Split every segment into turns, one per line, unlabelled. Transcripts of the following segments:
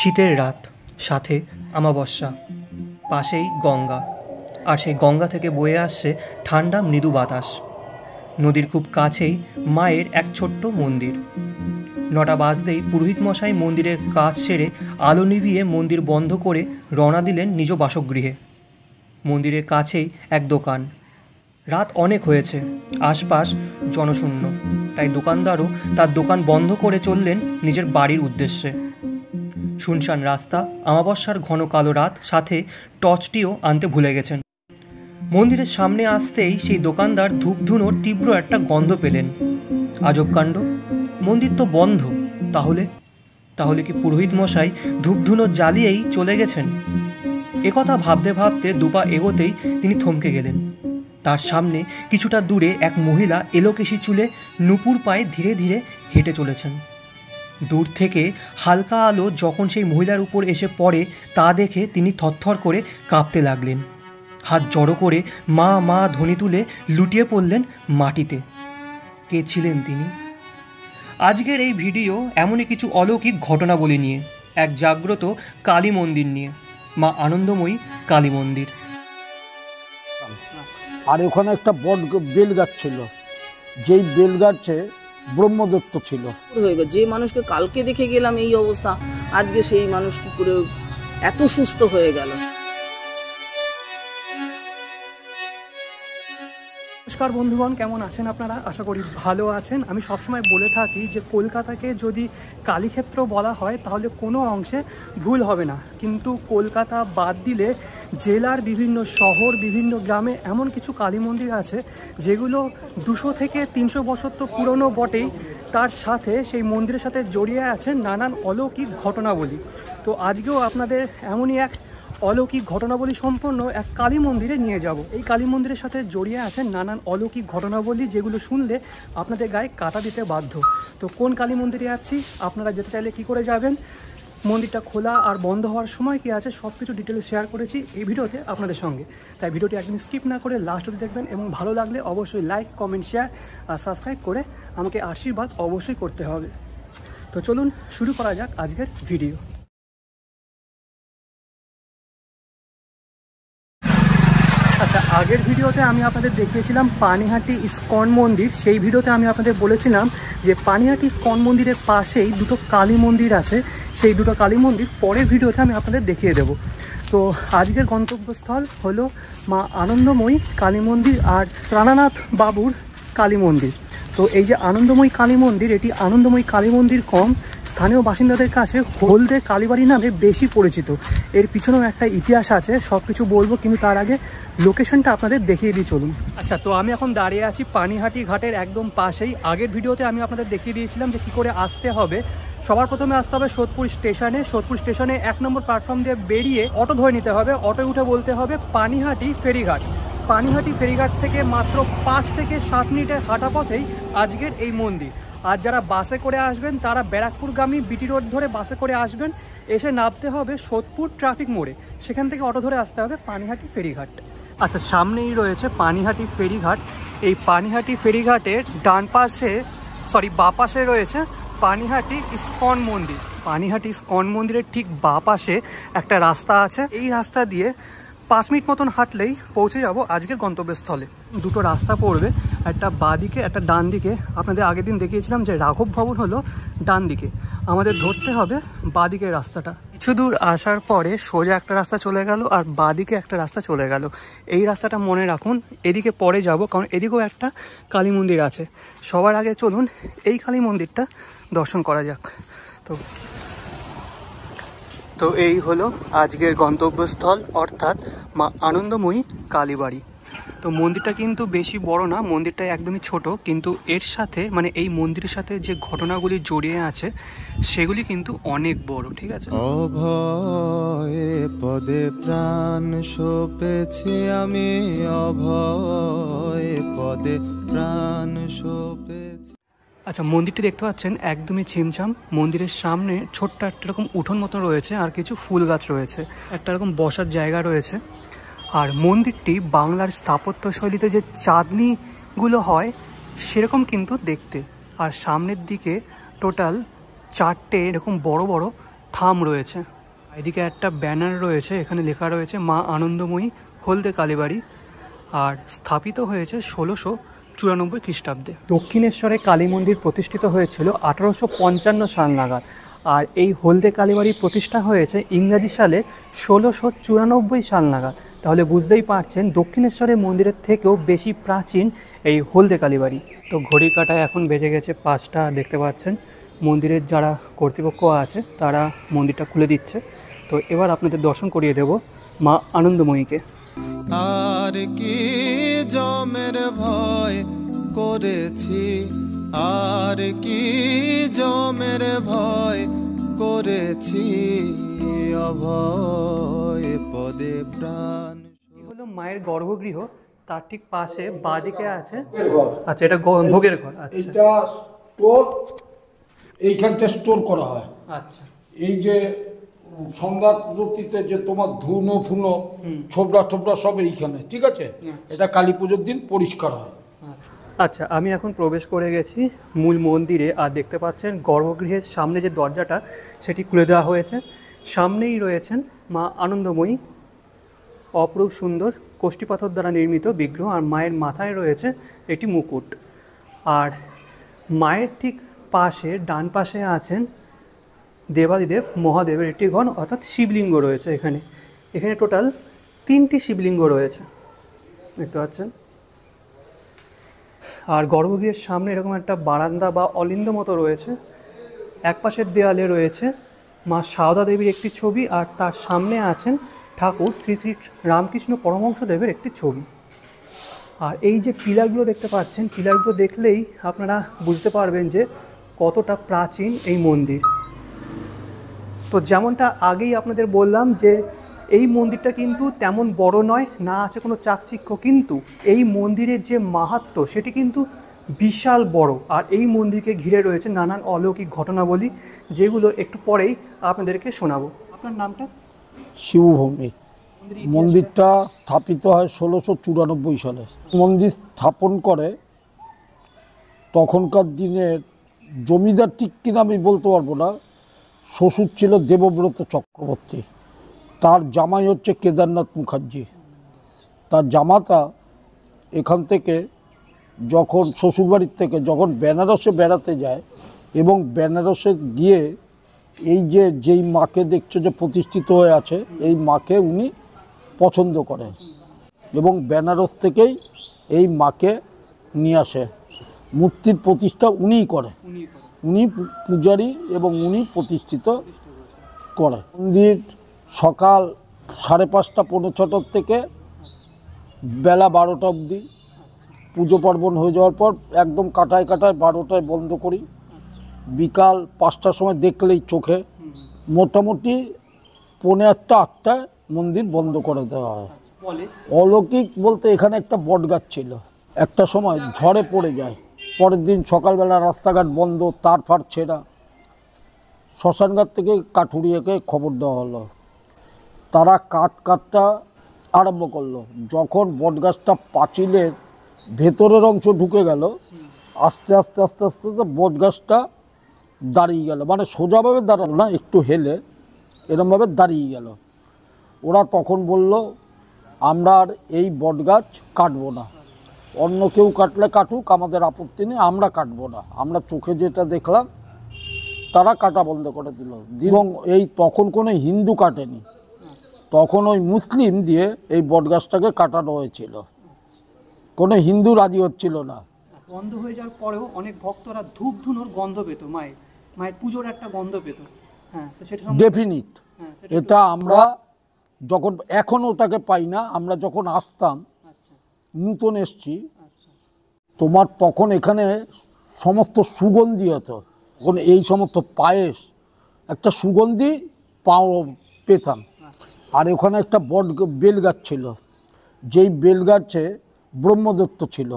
শীতের রাত, সাথে অমাবস্যা, পাশেই গঙ্গা, আর সেই গঙ্গা থেকে বয়ে আসছে ঠান্ডা মৃদু বাতাস। নদীর খুব কাছেই মায়ের এক ছোট্ট মন্দির। 9টা বাজতেই পুরোহিত মশাই মন্দিরের কাজ সেরে আলো নিভিয়ে মন্দির বন্ধ করে রওনা দিলেন নিজ বাসগৃহে। মন্দিরের কাছেই এক দোকান। রাত অনেক হয়েছে, আশপাশ জনশূন্য, তাই দোকানদারও তার দোকান বন্ধ করে চললেন নিজের বাড়ির উদ্দেশ্যে। শুনশান রাস্তা, অমাবস্যার ঘন কালো রাত, সাথে টর্চটিও আনতে ভুলে গেছেন। মন্দিরের সামনে আসতেই সেই দোকানদার ধূপধুনোর তীব্র একটা গন্ধ পেলেন। আজব কাণ্ড, মন্দির তো বন্ধ। তাহলে কি পুরোহিত মশাই ধূপধুনো জ্বালিয়েই চলে গেছেন? একথা ভাবতে ভাবতে দুপা এগোতেই তিনি থমকে গেলেন। তার সামনে কিছুটা দূরে এক মহিলা এলোকেশি চুলে নুপুর পায়ে ধীরে ধীরে হেঁটে চলেছেন। দূর থেকে হালকা আলো যখন সেই মহিলার উপর এসে পড়ে তা দেখে তিনি থরথর করে কাঁপতে লাগলেন। হাত জড়ো করে মা মা ধ্বনি তুলে লুটিয়ে পড়লেন মাটিতে। কে ছিলেন তিনি? আজকের এই ভিডিও এমনই কিছু অলৌকিক ঘটনাবলী নিয়ে, এক জাগ্রত কালী মন্দির নিয়ে, মা আনন্দময়ী কালী মন্দির।
আর ওখানে একটা বট বেল গাছ ছিল, যেই বেল গাছে ব্রহ্মদত্ত ছিল।
যে মানুষকে কালকে দেখে গেলাম এই অবস্থা, আজকে সেই মানুষ কি করে এত সুস্থ হয়ে গেল?
নমস্কার বন্ধুগণ, কেমন আছেন আপনারা? আশা করি ভালো আছেন। আমি সবসময় বলে থাকি যে কলকাতাকে যদি কালীক্ষেত্র বলা হয় তাহলে কোনো অংশে ভুল হবে না, কিন্তু কলকাতা বাদ দিলে জেলার বিভিন্ন শহর, বিভিন্ন গ্রামে এমন কিছু কালী মন্দির আছে যেগুলো 200 থেকে 300 বছর তো পুরনো বটেই, তার সাথে সেই মন্দিরের সাথে জড়িয়ে আছে নানান অলৌকিক ঘটনাবলী। তো আজকেও আপনাদের এমনই এক অলৌকিক ঘটনাবলী সম্পন্ন এক কালী মন্দিরে নিয়ে যাব। এই কালী মন্দিরের সাথে জড়িয়ে আছে নানান অলৌকিক ঘটনাবলী, যেগুলো শুনলে আপনাদের গায়ে কাঁটা দিতে বাধ্য। তো কোন কালী মন্দিরে যাচ্ছি, আপনারা যেতে চাইলে কি করে যাবেন, মন্দিরটা খোলা আর বন্ধ হওয়ার সময় কি আছে, সব কিছু ডিটেলস শেয়ার করেছি এই ভিডিওতে আপনাদের সঙ্গে। তাই ভিডিওটি একদম স্কিপ না করে লাস্ট অবধি দেখবেন, এবং ভালো লাগলে অবশ্যই লাইক, কমেন্ট, শেয়ার আর সাবস্ক্রাইব করে আমাকে আশীর্বাদ অবশ্যই করতে হবে। তো চলুন শুরু করা যাক আজকের ভিডিও। আচ্ছা, আগের ভিডিওতে আমি আপনাদের দেখিয়েছিলাম পানিহাটি ইস্কন মন্দির। সেই ভিডিওতে আমি আপনাদের বলেছিলাম যে পানিহাটি ইস্কন মন্দিরের পাশেই দুটো কালী মন্দির আছে। সেই দুটো কালী মন্দির পরের ভিডিওতে আমি আপনাদের দেখিয়ে দেব। তো আজকের গন্তব্যস্থল হলো মা আনন্দময়ী কালী মন্দির আর প্রাণনাথ বাবুর কালী মন্দির। তো এই যে আনন্দময়ী কালী মন্দির, এটি আনন্দময়ী কালী মন্দির কম, স্থানীয় বাসিন্দাদের কাছে হলদে কালীবাড়ি নামে বেশি পরিচিত। এর পিছনেও একটা ইতিহাস আছে, সব কিছু বলবো, কিন্তু তার আগে লোকেশনটা আপনাদের দেখিয়ে দিই, চলুন। আচ্ছা, তো আমি এখন দাঁড়িয়ে আছি পানিহাটি ঘাটের একদম পাশেই। আগের ভিডিওতে আমি আপনাদের দেখিয়ে দিয়েছিলাম যে কী করে আসতে হবে। সবার প্রথমে আসতে হবে সোদপুর স্টেশনে। সোদপুর স্টেশনে 1 নম্বর প্ল্যাটফর্ম দিয়ে বেরিয়ে অটো ধরে নিতে হবে। অটোয় উঠে বলতে হবে পানিহাটি ফেরিঘাট। পানিহাটি ফেরিঘাট থেকে মাত্র 5 থেকে 7 মিনিটের হাঁটা পথেই আজকের এই মন্দির। আর যারা বাসে করে আসবেন তারা ব্যারাকপুরগামী বিটি রোড ধরে বাসে করে আসবেন, এসে নামতে হবে সোদপুর ট্রাফিক মোড়ে, সেখান থেকে অটো ধরে আসতে হবে পানিহাটি ফেরিঘাট। আচ্ছা, সামনেই রয়েছে পানিহাটি ফেরিঘাট। এই পানিহাটি ফেরিঘাটের বাঁ পাশে রয়েছে পানিহাটি ইস্কন মন্দির। পানিহাটি ইস্কন মন্দিরের ঠিক বাঁ পাশে একটা রাস্তা আছে। এই রাস্তা দিয়ে 5 মিনিট মতন হাঁটলেই পৌঁছে যাব আজকের গন্তব্যস্থলে। দুটো রাস্তা পড়বে, একটা বাঁ দিকে, একটা ডান দিকে। আপনাদের আগের দিন দেখিয়েছিলাম যে রাঘব ভবন হলো ডান দিকে, আমাদের ধরতে হবে বাঁ দিকের রাস্তাটা। কিছু দূর আসার পরে সোজা একটা রাস্তা চলে গেল আর বাঁ দিকে একটা রাস্তা চলে গেল। এই রাস্তাটা মনে রাখুন, এদিকে পরে যাব, কারণ এদিকেও একটা কালী মন্দির আছে। সবার আগে চলুন এই কালী মন্দিরটা দর্শন করা যাক। তো এই হলো আজকের গন্তব্যস্থল, অর্থাৎ মা আনন্দময়ী কালীবাড়ি। তো মন্দিরটা কিন্তু বেশি বড় না, মন্দিরটা একদমই ছোট, কিন্তু এর সাথে মানে এই মন্দিরের সাথে যে ঘটনাগুলি জড়িয়ে আছে সেগুলি কিন্তু অনেক বড়, ঠিক আছে।
অভয়ে পদে প্রাণ সপেছি আমি, অভয়ে পদে প্রাণ সপেছি।
আচ্ছা, মন্দিরটি দেখতে পাচ্ছেন একদমই ছিমছাম। মন্দিরের সামনে ছোট্ট একটা রকম উঠোন মতো রয়েছে, আর কিছু ফুল গাছ রয়েছে, একটা রকম বসার জায়গা রয়েছে। আর মন্দিরটি বাংলার স্থাপত্য শৈলীতে যে চাঁদনিগুলো হয় সেরকম কিন্তু দেখতে। আর সামনের দিকে টোটাল 4টে এরকম বড় বড় থাম রয়েছে। এদিকে একটা ব্যানার রয়েছে, এখানে লেখা রয়েছে মা আনন্দময়ী হলদে কালীবাড়ি, আর স্থাপিত হয়েছে 1694 খ্রিস্টাব্দে। দক্ষিণেশ্বরে কালী মন্দির প্রতিষ্ঠিত হয়েছিল 1855 সাল নাগাদ, আর এই হলদে কালীবাড়ি প্রতিষ্ঠা হয়েছে ইংরাজি সালে 1694 সাল নাগাদ। তাহলে বুঝতেই পারছেন দক্ষিণেশ্বরের মন্দিরের থেকেও বেশি প্রাচীন এই হলদে কালীবাড়ি। তো ঘড়ির কাঁটায় এখন বেজে গেছে 5টা, দেখতে পাচ্ছেন মন্দিরের যারা কর্তৃপক্ষ আছে তারা মন্দিরটা খুলে দিচ্ছে। তো এবার আপনাদের দর্শন করিয়ে দেব মা আনন্দময়ীকে।
আর কি জমের ভয় করেছি, আর কি জমের ভয় করেছি, অভয় পদে প্রাণ।
এই হলো মায়ের গর্ভগৃহ, তার ঠিক পাশে বাঁদিকে আছে, আচ্ছা এটা ভোগের ঘর। আচ্ছা
এটা স্টোর, এইখানটা স্টোর করা হয়।
আচ্ছা,
এই যে সন্ধ্যারতিতে যে তোমার ধুনো ফুনো ছোবড়া টোবড়া সব এইখানে, ঠিক আছে। এটা কালী পুজোর দিন পরিষ্কার হয়।
আচ্ছা আমি এখন প্রবেশ করে গেছি মূল মন্দিরে, আর দেখতে পাচ্ছেন গর্ভগৃহের সামনে যে দরজাটা সেটি খুলে দেওয়া হয়েছে। সামনেই রয়েছেন মা আনন্দময়ী, অপরূপ সুন্দর কোষ্ঠীপাথর দ্বারা নির্মিত বিগ্রহ, আর মায়ের মাথায় রয়েছে একটি মুকুট। আর মায়ের ঠিক পাশে ডান পাশে আছেন দেবাদিদেব মহাদেবের একটি ঘর, অর্থাৎ শিবলিঙ্গ রয়েছে এখানে। এখানে টোটাল 3টি শিবলিঙ্গ রয়েছে, দেখতে পাচ্ছেন। আর গর্ভগৃহের সামনে এরকম একটা বারান্দা বা অলিন্দ মতো রয়েছে। এক পাশের দেয়ালে রয়েছে মা সারদা দেবীর একটি ছবি, আর তার সামনে আছেন ঠাকুর শ্রী শ্রী রামকৃষ্ণ পরমহংসদেবের একটি ছবি। আর এই যে পিলারগুলো দেখতে পাচ্ছেন, পিলারগুলো দেখলেই আপনারা বুঝতে পারবেন যে কতটা প্রাচীন এই মন্দির। তো যেমনটা আগেই আপনাদের বললাম যে এই মন্দিরটা কিন্তু তেমন বড় নয়, না আছে কোনো চাকচিক্য, কিন্তু এই মন্দিরের যে মাহাত্ম্য সেটি কিন্তু বিশাল বড়। আর এই মন্দিরকে ঘিরে রয়েছে নানান অলৌকিক ঘটনাবলী, যেগুলো একটু পরেই আপনাদেরকে শোনাবো। আপনার নামটা?
শিবভৌমিক। মন্দিরটা স্থাপিত হয় 1694 সালে। মন্দির স্থাপন করে তখনকার দিনের জমিদার, ঠিক কিনা আমি বলতে পারবো না। শ্বশুর ছিল দেবব্রত চক্রবর্তী, তার জামাই হচ্ছে কেদারনাথ মুখার্জি। তার জামাতা এখান থেকে যখন শ্বশুরবাড়ির থেকে যখন বেনারসে বেড়াতে যায়, এবং বেনারসে গিয়ে এই যেই মাকে দেখছো যে প্রতিষ্ঠিত হয়ে আছে, এই মাকে উনি পছন্দ করেন এবং বেনারস থেকেই এই মাকে নিয়ে আসে। মূর্তির প্রতিষ্ঠা উনিই করে, উনি পূজারী এবং উনি প্রতিষ্ঠিত করে। মন্দির সকাল 5:30 পৌনে 6টার থেকে বেলা 12টা অবধি পুজো পার্বণ হয়ে যাওয়ার পর একদম কাটায় 12টায় বন্ধ করি। বিকাল 5টার সময় দেখলেই চোখে মোটামুটি 7:45-8টায় মন্দির বন্ধ করে দেওয়া হয়। অলৌকিক বলতে এখানে একটা বট গাছ ছিল, একটা সময় ঝড়ে পড়ে যায়। পরের দিন সকালবেলা রাস্তাঘাট বন্ধ, তার ফার ছেঁড়া। শ্মশানঘাট থেকে কাঠুরিয়াকে খবর দেওয়া হলো, তারা কাটটা আরম্ভ করলো। যখন বটগাছটা পাঁচিলের ভেতরের অংশ ঢুকে গেল, আস্তে আস্তে আস্তে আস্তে বটগাছটা দাঁড়িয়ে গেল, মানে সোজাভাবে দাঁড়ালো না, একটু হেলে এরমভাবে দাঁড়িয়ে গেল। ওরা তখন বলল, আমরা আর এই বটগাছ কাটবো না, অন্য কেউ কাটলে কাটুক, আমাদের আপত্তি নেই, আমরা কাটবো না। আমরা চোখে যেটা দেখলাম, তারা কাটা বন্ধ করে দিল। এবং এই তখন কোনো হিন্দু কাটেনি, তখন ওই মুসলিম দিয়ে এই বটগাছটাকে কাটানো হয়েছিল। কোনো হিন্দু রাজি হচ্ছিল না।
বন্ধ হয়ে যাওয়ার পরেও অনেক ভক্তরা ধূপ ধুনোর গন্ধ পেত, মায়ের পুজোর একটা গন্ধ পেত। হ্যাঁ, তো সেটা
ডেফিনিট। এটা আমরা যখন এখন ওটাকে পাই না, আমরা যখন আসতাম, নূতন এসছি, তোমার তখন এখানে সমস্ত সুগন্ধি হতো। তখন এই সমস্ত পায়েস একটা সুগন্ধি পেতাম। আর ওখানে একটা বেল গাছ ছিল, যেই বেল গাছে ব্রহ্মদত্ত ছিল।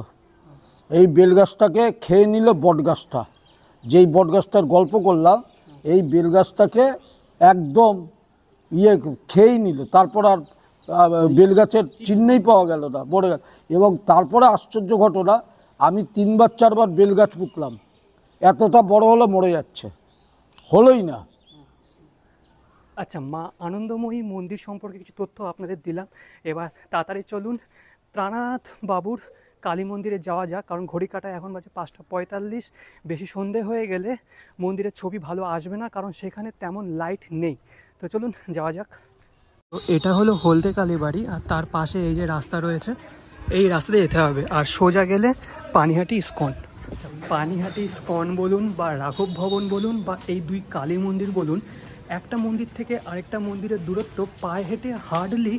এই বেল গাছটাকে খেয়ে নিল বটগাছটা। যেই বটগাছটার গল্প করলাম, এই বেল গাছটাকে একদম খেয়েই নিল। তারপর আর বেল গাছের চিহ্নই পাওয়া গেল না, মরে গেল। এবং তারপরে আশ্চর্য ঘটনা, আমি 3-4বার বেল গাছ পুঁতলাম, এতটা বড় হলো মরে যাচ্ছে, হলোই না।
আচ্ছা, মা আনন্দময়ী মন্দির সম্পর্কে কিছু তথ্য আপনাদের দিলাম। এবার তাড়াতাড়ি চলুন ত্রাণনাথ বাবুর কালী মন্দিরে যাওয়া যাক, কারণ ঘড়ি কাটায় এখন বাজে 5:45। বেশি সন্ধে হয়ে গেলে মন্দিরের ছবি ভালো আসবে না, কারণ সেখানে তেমন লাইট নেই। তো চলুন যাওয়া যাক। তো এটা হলো হলদে কালী বাড়ি, আর তার পাশে এই যে রাস্তা রয়েছে, এই রাস্তাতে যেতে হবে, আর সোজা গেলে পানিহাটি ইস্কন। পানিহাটি ইস্কন বলুন বা রাঘব ভবন বলুন বা এই দুই কালী মন্দির বলুন, একটা মন্দির থেকে আরেকটা মন্দিরের দূরত্ব পায়ে হেঁটে হার্ডলি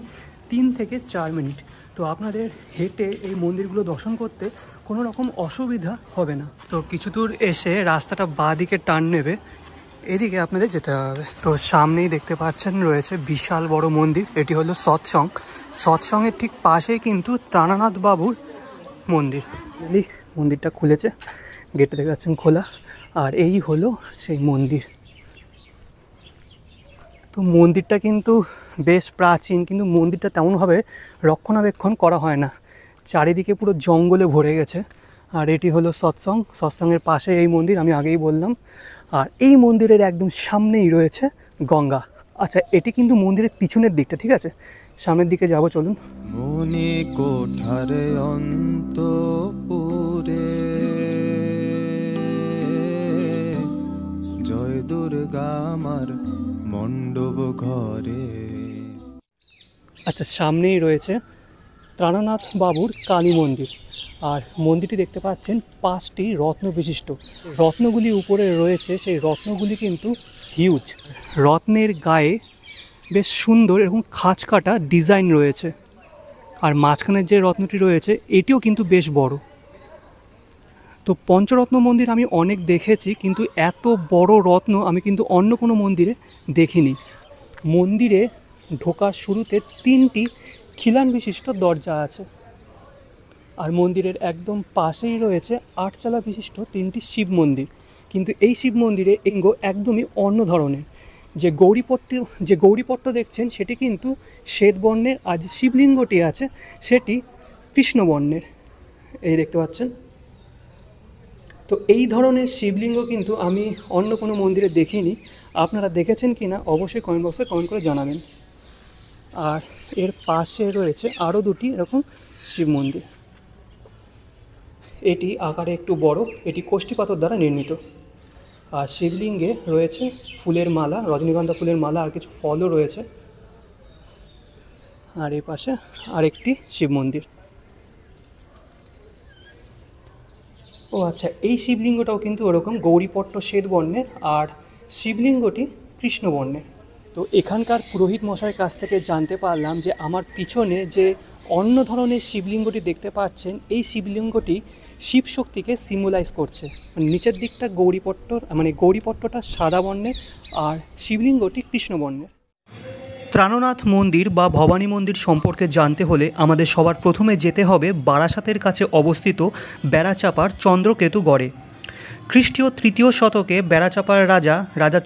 3 থেকে 4 মিনিট। তো আপনাদের হেঁটে এই মন্দিরগুলো দর্শন করতে কোনো রকম অসুবিধা হবে না। তো কিছু দূর এসে রাস্তাটা বাঁ দিকে টার্ন নেবে, এদিকে আপনাদের যেতে হবে। তো সামনেই দেখতে পাচ্ছেন রয়েছে বিশাল বড় মন্দির, এটি হলো সৎসং। সৎসংয়ের ঠিক পাশেই কিন্তু ত্রাণনাথ বাবুর মন্দির। মন্দিরটা খুলেছে, গেটে দেখতে পাচ্ছেন খোলা, আর এই হলো সেই মন্দির। তো মন্দিরটা কিন্তু বেশ প্রাচীন, কিন্তু মন্দিরটা তেমনভাবে রক্ষণাবেক্ষণ করা হয় না, চারিদিকে পুরো জঙ্গলে ভরে গেছে। আর এটি হলো সৎসং, সৎসংয়ের পাশে এই মন্দির, আমি আগেই বললাম। আর এই মন্দিরের একদম সামনেই রয়েছে গঙ্গা। আচ্ছা, এটি কিন্তু মন্দিরের পিছনের দিকটা, ঠিক আছে, সামনের দিকে যাব, চলুন।
মনি কোঠারে অন্তপুরে জয় দুর্গা আমার মণ্ডপ ঘরে।
আচ্ছা, সামনেই রয়েছে ত্রাণনাথ বাবুর কালী মন্দির, আর মন্দিরটি দেখতে পাচ্ছেন 5টি রত্ন বিশিষ্ট। রত্নগুলি উপরে রয়েছে, সেই রত্নগুলি কিন্তু হিউজ। রত্নের গায়ে বেশ সুন্দর এরকম খাঁজ কাটা ডিজাইন রয়েছে, আর মাঝখানের যে রত্নটি রয়েছে এটিও কিন্তু বেশ বড়। তো পঞ্চরত্ন মন্দির আমি অনেক দেখেছি, কিন্তু এত বড় রত্ন আমি কিন্তু অন্য কোনো মন্দিরে দেখিনি। মন্দিরে ঢোকার শুরুতে 3টি খিলান বিশিষ্ট দরজা আছে, আর মন্দিরের একদম পাশেই রয়েছে 8 চালা বিশিষ্ট 3টি শিব মন্দির। কিন্তু এই শিব মন্দিরে লিঙ্গ একদমই অন্য ধরনের। যে গৌরীপট্ট দেখছেন সেটি কিন্তু শ্বেতবর্ণের, আর যে শিবলিঙ্গটি আছে সেটি কৃষ্ণবর্ণের, এই দেখতে পাচ্ছেন। তো এই ধরনের শিবলিঙ্গ কিন্তু আমি অন্য কোনো মন্দিরে দেখিনি। আপনারা দেখেছেন কি না অবশ্যই কমেন্ট বক্সে কমেন্ট করে জানাবেন। আর এর পাশে রয়েছে আরও 2টি এরকম শিব মন্দির। এটি আকারে একটু বড়, এটি কোষ্ঠী পাথর দ্বারা নির্মিত। আর শিবলিঙ্গে রয়েছে ফুলের মালা, রজনীগন্ধা ফুলের মালা, আর কিছু ফলও রয়েছে। আর এই পাশে আরেকটি শিব মন্দির। ও আচ্ছা, এই শিবলিঙ্গটাও কিন্তু ওরকম গৌরীপট্ট শ্বেতবর্ণের, আর শিবলিঙ্গটি কৃষ্ণবর্ণের। তো এখানকার পুরোহিত মশাইয়ের কাছ থেকে জানতে পারলাম যে আমার পিছনে যে অন্য ধরনের শিবলিঙ্গটি দেখতে পাচ্ছেন, এই শিবলিঙ্গটি শিবশক্তিকে সিম্বলাইজ করছে। নিচের দিকটা গৌরীপট্টটা সাদা বর্ণের, আর শিবলিঙ্গটি কৃষ্ণবর্ণের। ত্রাণনাথ মন্দির বা ভবানী মন্দির সম্পর্কে জানতে হলে আমাদের সবার প্রথমে যেতে হবে বারাসাতের কাছে অবস্থিত বেড়াচাঁপার চন্দ্রকেতুগড়ে। খ্রিস্টীয় 3য় শতকে বেড়াচাঁপার রাজা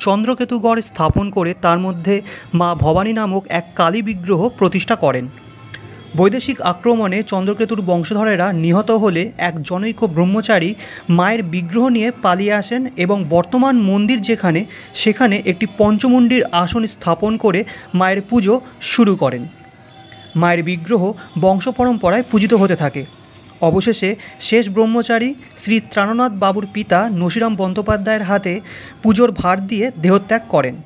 চন্দ্রকেতুগড় স্থাপন করে তার মধ্যে মা ভবানী নামক এক কালী বিগ্রহ প্রতিষ্ঠা করেন। বৈদেশিক আক্রমণে চন্দ্রকেতুর বংশধরেরা নিহত হলে এক জনৈক ব্রহ্মচারী মায়ের বিগ্রহ নিয়ে পালিয়ে আসেন এবং বর্তমান মন্দির সেখানে একটি পঞ্চমুণ্ডির আসন স্থাপন করে মায়ের পুজো শুরু করেন। মায়ের বিগ্রহ বংশ পরম্পরায় পূজিত হতে থাকে। অবশেষে শেষ ব্রহ্মচারী শ্রী ত্রাণনাথ বাবুর পিতা নসিরাম বন্দ্যোপাধ্যায়ের হাতে পুজোর ভার দিয়ে দেহত্যাগ করেন।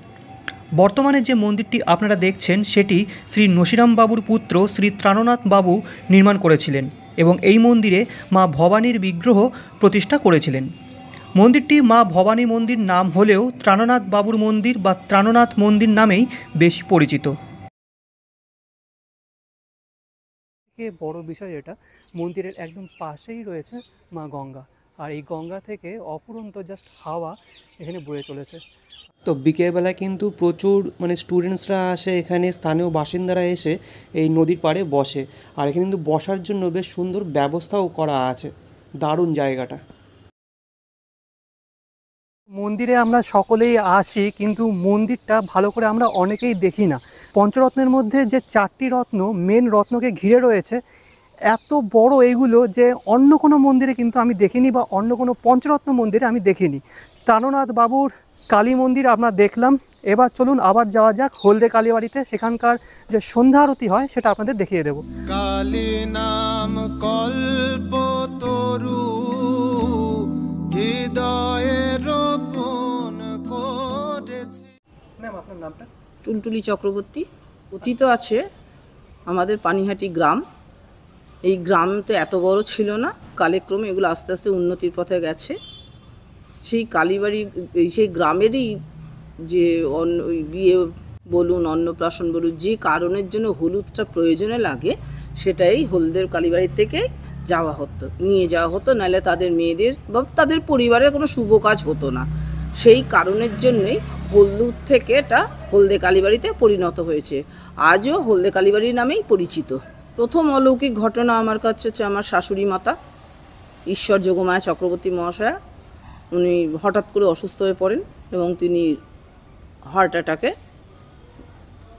বর্তমানে যে মন্দিরটি আপনারা দেখছেন সেটি শ্রী নসিরাম বাবুর পুত্র শ্রী ত্রাণনাথ বাবু নির্মাণ করেছিলেন এবং এই মন্দিরে মা ভবানীর বিগ্রহ প্রতিষ্ঠা করেছিলেন। মন্দিরটি মা ভবানী মন্দির নাম হলেও ত্রাণনাথ বাবুর মন্দির বা ত্রাণনাথ মন্দির নামেই বেশি পরিচিত। বড় বিষয় এটা, মন্দিরের একদম পাশেই রয়েছে মা গঙ্গা, আর এই গঙ্গা থেকে অফুরন্ত জাস্ট হাওয়া এখানে বয়ে চলেছে।
তো বিকেলবেলা কিন্তু প্রচুর স্টুডেন্টসরা আসে, এখানে স্থানীয় বাসিন্দারা এসে এই নদীর পাড়ে বসে, আর এখানে কিন্তু বসার জন্য বেশ সুন্দর ব্যবস্থাও করা আছে, দারুণ জায়গাটা।
মন্দিরে আমরা সকলেই আসি, কিন্তু মন্দিরটা ভালো করে আমরা অনেকেই দেখি না। পঞ্চরত্নের মধ্যে যে 4টি রত্ন মেন রত্নকে ঘিরে রয়েছে, এত বড় এইগুলো যে অন্য কোনো মন্দিরে কিন্তু আমি দেখিনি, বা অন্য কোনো পঞ্চরত্ন মন্দিরে আমি দেখিনি। ত্রাণনাথ বাবুর কালী মন্দির আমরা দেখলাম, এবার চলুন আবার যাওয়া যাক হলদে কালীবাড়িতে, সেখানকার যে সন্ধ্যা আরতি হয় সেটা আপনাদের দেখিয়ে দেবো।
কালী নাম কল্পতরু হৃদয়ে রোপণ করেছি।
ম্যাম আপনার নামটা?
টুলটুলি চক্রবর্তী। কথিত আছে আমাদের পানিহাটি গ্রাম, এই গ্রাম তো এত বড় ছিল না, কালেক্রমে এগুলো আস্তে আস্তে উন্নতির পথে গেছে। সেই কালীবাড়ি সেই গ্রামেরই যে বিয়ে বলুন অন্নপ্রাশন বলুন যে কারণের জন্য হলুদটা প্রয়োজনে লাগে, সেটাই হলদের কালীবাড়ির থেকে নিয়ে যাওয়া হতো, নাহলে তাদের মেয়েদের বা তাদের পরিবারের কোনো শুভ কাজ হতো না। সেই কারণের জন্যই হলুদ থেকে এটা হলদে কালীবাড়িতে পরিণত হয়েছে, আজও হলদে কালীবাড়ি নামেই পরিচিত। প্রথম অলৌকিক ঘটনা আমার কাছে হচ্ছে আমার শাশুড়ি মাতা ঈশ্বর যোগমায়া চক্রবর্তী মহাশয়া। উনি হঠাৎ করে অসুস্থ হয়ে পড়েন এবং তিনি হার্ট অ্যাটাকে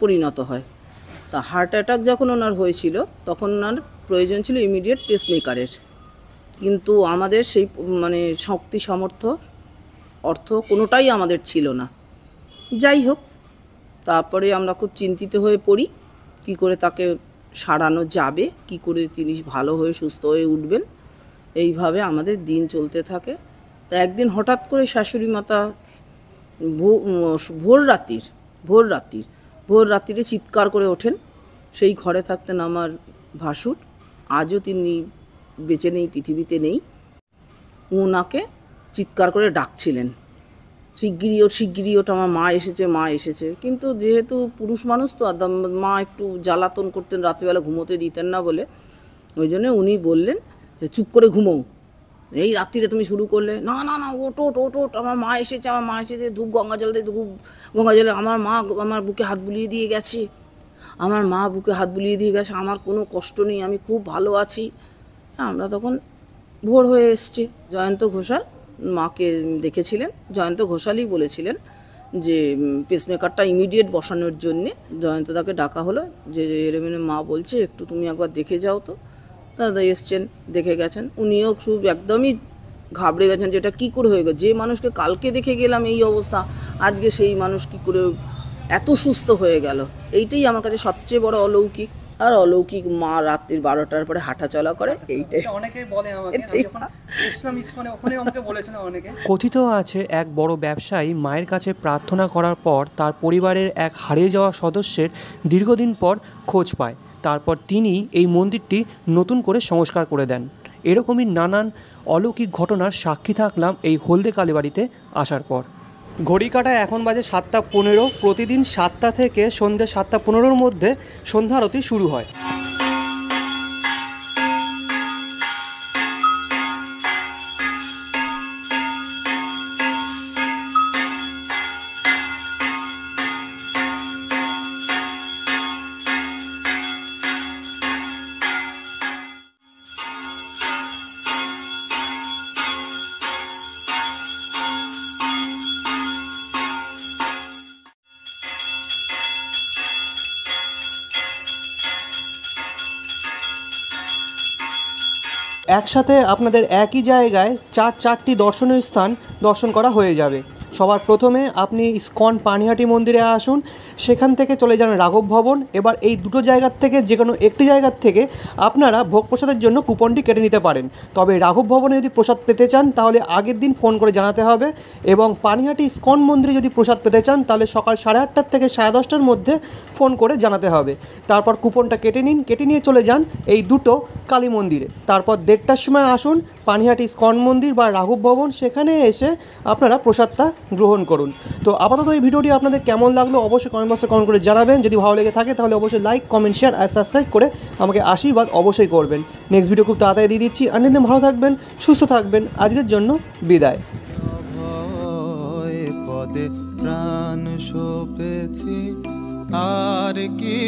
পরিণত হয়। তা হার্ট অ্যাটাক যখন ওনার হয়েছিল তখন ওনার প্রয়োজন ছিল ইমিডিয়েট পেসমেকারের, কিন্তু আমাদের সেই শক্তি সামর্থ্য অর্থ কোনোটাই আমাদের ছিল না। যাই হোক, তারপরে আমরা খুব চিন্তিত হয়ে পড়ি কি করে তাকে সারানো যাবে, কি করে তিনি ভালো হয়ে সুস্থ হয়ে উঠবেন। এইভাবে আমাদের দিন চলতে থাকে। তা একদিন হঠাৎ করে শাশুড়ি মাতা ভোর রাত্রিরে চিৎকার করে ওঠেন। সেই ঘরে থাকতেন আমার ভাসুর, আজও তিনি বেঁচে নেই, পৃথিবীতে নেই। ওনাকে চিৎকার করে ডাকছিলেন, শিগগিরি ওটা আমার মা এসেছে। কিন্তু যেহেতু পুরুষ মানুষ তো মা একটু জ্বালাতন করতেন, রাত্রিবেলা ঘুমোতে দিতেন না বলে, ওই জন্য উনি বললেন যে চুপ করে ঘুমোও, এই রাত্রিরে তুমি শুরু করলে। না ওট, আমার মা এসেছে, ধূপ গঙ্গা জলে আমার মা আমার বুকে হাত বুলিয়ে দিয়ে গেছে, আমার কোনো কষ্ট নেই, আমি খুব ভালো আছি। আমরা তখন ভোর হয়ে এসছে। জয়ন্ত ঘোষাল মাকে দেখেছিলেন, জয়ন্ত ঘোষালই বলেছিলেন যে পেসমেকারটা ইমিডিয়েট বসানোর জন্যে। জয়ন্তদাকে ডাকা হলো যে এরমেনে মা বলছে একটু তুমি একবার দেখে যাও তো। দাদা এসছেন, দেখে গেছেন। উনিও খুব একদমই ঘাবড়ে গেছেন যে এটা কী করে হয়ে গেল, যে মানুষকে কালকে দেখে গেলাম এই অবস্থা, আজকে সেই মানুষ কী করে এত সুস্থ হয়ে গেল। এইটাই আমার কাছে সবচেয়ে বড় অলৌকিক। আর অলৌকিক মা রাত্রির 12টার পরে হাঁটা চলা করে, এইটাই
অনেকেই বলে আমাকে, ইসলাম ইসকনে ওখানে আমাকে বলেছেন অনেকে।
কথিত আছে এক বড় ব্যবসায়ী মায়ের কাছে প্রার্থনা করার পর তার পরিবারের এক হারিয়ে যাওয়া সদস্যের দীর্ঘদিন পর খোঁজ পায়। তারপর তিনি এই মন্দিরটি নতুন করে সংস্কার করে দেন। এরকমই নানান অলৌকিক ঘটনার সাক্ষী থাকলাম এই হলদে কালীবাড়িতে আসার পর। ঘড়ি কাটা এখন বাজে 7:15। প্রতিদিন 7টা থেকে সন্ধ্যে 7:15-র মধ্যে সন্ধ্যা আরতি শুরু হয়। একসাথে আপনাদের একই জায়গায় চারটি দর্শনীয় স্থান দর্শন করা হয়ে যাবে। সবার প্রথমে আপনি ইসকন পানিহাটি মন্দিরে আসুন, সেখান থেকে চলে যান রাঘব ভবন। এবার এই দুটো জায়গার থেকে যে কোনো একটি জায়গার থেকে আপনারা ভোগ প্রসাদের জন্য কুপনটি কেটে নিতে পারেন। তবে রাঘব ভবনে যদি প্রসাদ পেতে চান তাহলে আগের দিন ফোন করে জানাতে হবে, এবং পানিহাটি ইসকন মন্দিরে যদি প্রসাদ পেতে চান তাহলে সকাল 8:30 থেকে 10:30-র মধ্যে ফোন করে জানাতে হবে। তারপর কুপনটা কেটে নিয়ে চলে যান এই দুটো কালী মন্দিরে। তারপর 1:30টার সময় আসুন পানিহাটি ইসকন মন্দির বা রাঘব ভবন, সেখানে এসে আপনারা প্রসাদটা গ্রহণ করুন। তো আপাতত এই ভিডিওটি আপনাদের কেমন লাগলো অবশ্যই কমেন্ট বক্সে কমেন্ট করে জানাবেন। যদি ভালো লেগে থাকে তাহলে অবশ্যই লাইক, কমেন্ট, শেয়ার আর সাবস্ক্রাইব করে আমাকে আশীর্বাদ অবশ্যই করবেন। নেক্সট ভিডিও খুব তাড়াতাড়ি দিয়ে দিচ্ছি। আনন্দ ভালো থাকবেন, সুস্থ থাকবেন। আজকের জন্য বিদায়।
পদে প্রাণ সপেছি, আর কি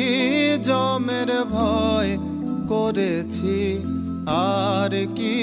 জমের ভয় করেছি, আর কি